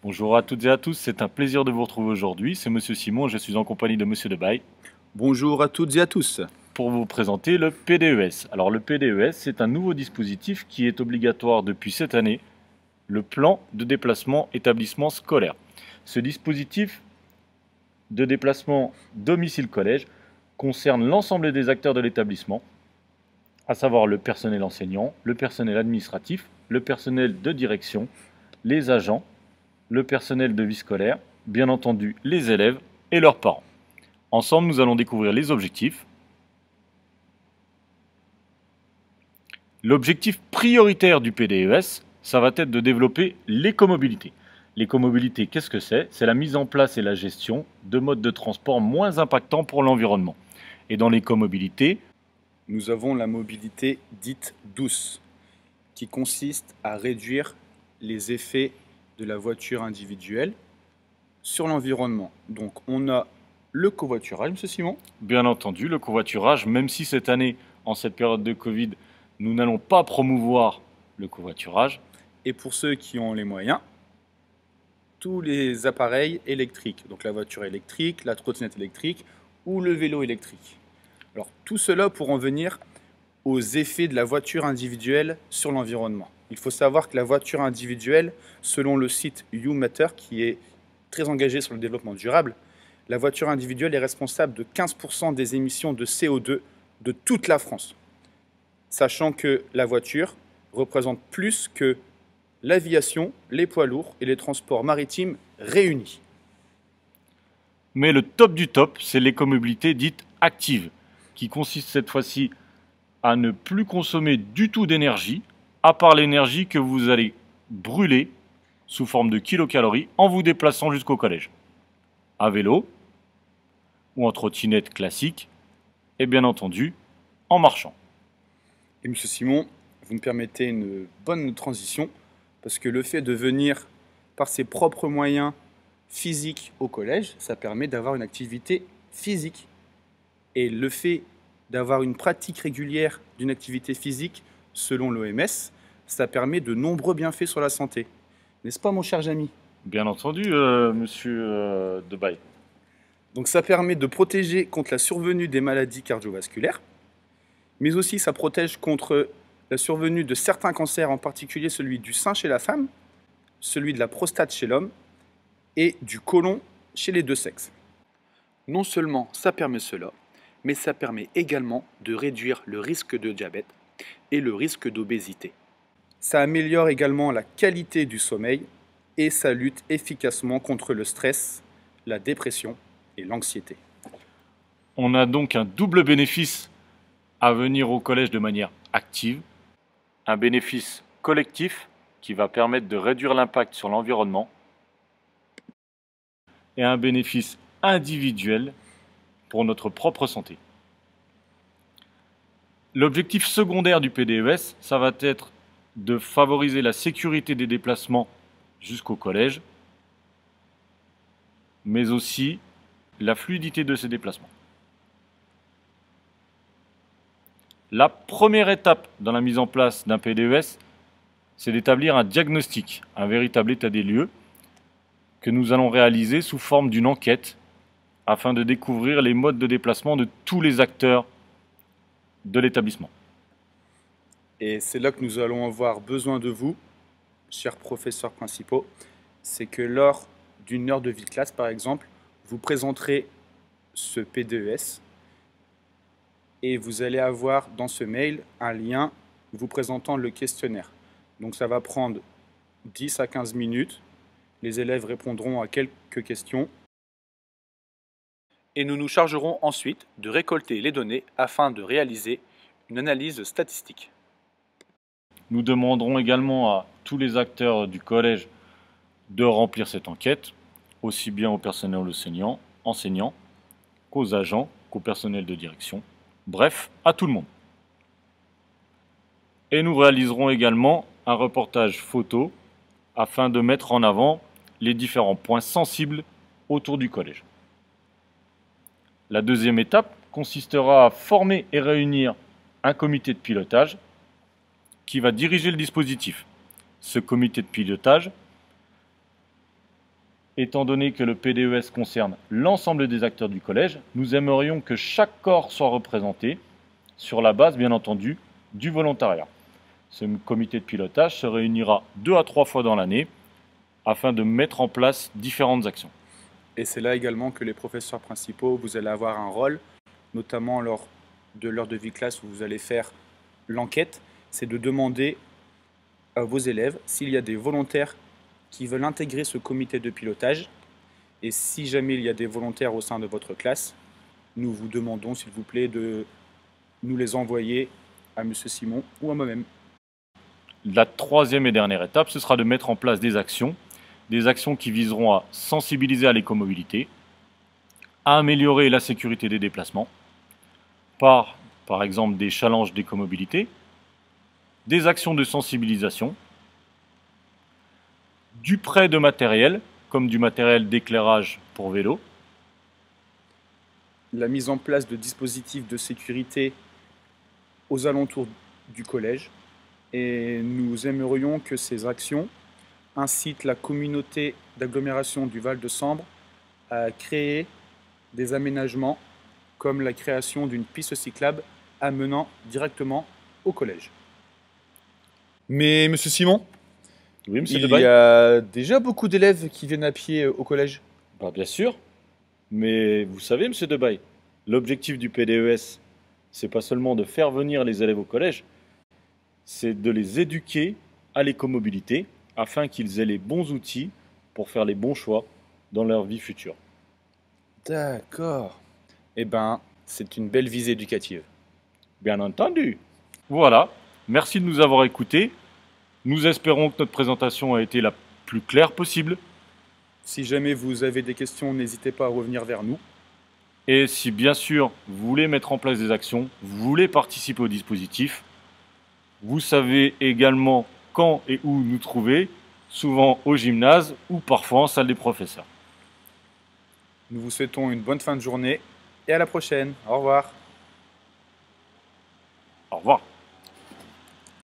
Bonjour à toutes et à tous, c'est un plaisir de vous retrouver aujourd'hui. C'est Monsieur Simon, je suis en compagnie de Monsieur Debaille Bonjour à toutes et à tous. pour vous présenter le PDES. Alors le PDES, c'est un nouveau dispositif qui est obligatoire depuis cette année, le plan de déplacement établissement scolaire. Ce dispositif de déplacement domicile-collège concerne l'ensemble des acteurs de l'établissement, à savoir le personnel enseignant, le personnel administratif, le personnel de direction, les agents, le personnel de vie scolaire, bien entendu les élèves et leurs parents. Ensemble, nous allons découvrir les objectifs. L'objectif prioritaire du PDES, ça va être de développer l'écomobilité. L'écomobilité, qu'est-ce que c'est? C'est la mise en place et la gestion de modes de transport moins impactants pour l'environnement. Et dans l'écomobilité, Nous avons la mobilité dite douce, qui consiste à réduire les effets de la voiture individuelle sur l'environnement. Donc on a le covoiturage, Monsieur Simon. bien entendu, le covoiturage, même si cette année, en cette période de Covid, nous n'allons pas promouvoir le covoiturage, Et pour ceux qui ont les moyens, tous les appareils électriques. Donc la voiture électrique, la trottinette électrique ou le vélo électrique. Alors tout cela pour en venir aux effets de la voiture individuelle sur l'environnement. Il faut savoir que la voiture individuelle, selon le site YouMatter, qui est très engagé sur le développement durable, la voiture individuelle est responsable de 15% des émissions de CO2 de toute la France. Sachant que la voiture représente plus que l'aviation, les poids lourds et les transports maritimes réunis. mais le top du top, c'est l'écomobilité dite active, qui consiste cette fois-ci à ne plus consommer du tout d'énergie, à part l'énergie que vous allez brûler sous forme de kilocalories en vous déplaçant jusqu'au collège. À vélo, ou en trottinette classique, et bien entendu, en marchant. Et Monsieur Simon, vous me permettez une bonne transition, parce que le fait de venir par ses propres moyens physiques au collège, ça permet d'avoir une activité physique. Et le fait d'avoir une pratique régulière d'une activité physique, selon l'OMS, ça permet de nombreux bienfaits sur la santé. N'est-ce pas, mon cher Jamy? Bien entendu, monsieur Debaille. Donc ça permet de protéger contre la survenue des maladies cardiovasculaires, mais aussi ça protège contre la survenue de certains cancers, en particulier celui du sein chez la femme, celui de la prostate chez l'homme et du côlon chez les deux sexes. Non seulement ça permet cela, mais ça permet également de réduire le risque de diabète et le risque d'obésité. Ça améliore également la qualité du sommeil et ça lutte efficacement contre le stress, la dépression et l'anxiété. On a donc un double bénéfice à venir au collège de manière active, un bénéfice collectif qui va permettre de réduire l'impact sur l'environnement et un bénéfice individuel pour notre propre santé. L'objectif secondaire du PDES, ça va être de favoriser la sécurité des déplacements jusqu'au collège, mais aussi la fluidité de ces déplacements. La première étape dans la mise en place d'un PDES, c'est d'établir un diagnostic, un véritable état des lieux, que nous allons réaliser sous forme d'une enquête afin de découvrir les modes de déplacement de tous les acteurs de l'établissement. Et c'est là que nous allons avoir besoin de vous, chers professeurs principaux. C'est que lors d'une heure de vie de classe, par exemple, vous présenterez ce PDES et vous allez avoir dans ce mail un lien vous présentant le questionnaire. Donc ça va prendre 10 à 15 minutes. Les élèves répondront à quelques questions. Et nous nous chargerons ensuite de récolter les données afin de réaliser une analyse statistique. Nous demanderons également à tous les acteurs du collège de remplir cette enquête, aussi bien au personnel enseignant qu'aux agents, qu'au personnel de direction, bref, à tout le monde. Et nous réaliserons également un reportage photo afin de mettre en avant les différents points sensibles autour du collège. La deuxième étape consistera à former et réunir un comité de pilotage qui va diriger le dispositif. Ce comité de pilotage étant donné que le PDES concerne l'ensemble des acteurs du collège, nous aimerions que chaque corps soit représenté, sur la base, bien entendu, du volontariat. Ce comité de pilotage se réunira 2 à 3 fois dans l'année afin de mettre en place différentes actions. Et c'est là également que les professeurs principaux, vous allez avoir un rôle, notamment lors de l'heure de vie classe où vous allez faire l'enquête, c'est de demander à vos élèves s'il y a des volontaires qui veulent intégrer ce comité de pilotage. Et si jamais il y a des volontaires au sein de votre classe, nous vous demandons s'il vous plaît de nous les envoyer à M. Simon ou à moi-même. La troisième et dernière étape, ce sera de mettre en place des actions qui viseront à sensibiliser à l'écomobilité, à améliorer la sécurité des déplacements, par exemple des challenges d'écomobilité, des actions de sensibilisation, du prêt de matériel, comme du matériel d'éclairage pour vélo, la mise en place de dispositifs de sécurité aux alentours du collège. Et nous aimerions que ces actions incitent la communauté d'agglomération du Val de Sambre à créer des aménagements comme la création d'une piste cyclable amenant directement au collège. Mais Monsieur Simon, oui, monsieur il Debaille. y a déjà beaucoup d'élèves qui viennent à pied au collège. Bien sûr, mais vous savez, monsieur Debaille, l'objectif du PDES, c'est pas seulement de faire venir les élèves au collège, c'est de les éduquer à l'écomobilité afin qu'ils aient les bons outils pour faire les bons choix dans leur vie future. D'accord. Eh ben, c'est une belle visée éducative. Bien entendu. Voilà, merci de nous avoir écoutés. Nous espérons que notre présentation a été la plus claire possible. Si jamais vous avez des questions, n'hésitez pas à revenir vers nous. Et si bien sûr vous voulez mettre en place des actions, vous voulez participer au dispositif, vous savez également quand et où nous trouver, souvent au gymnase ou parfois en salle des professeurs. Nous vous souhaitons une bonne fin de journée et à la prochaine. Au revoir. Au revoir.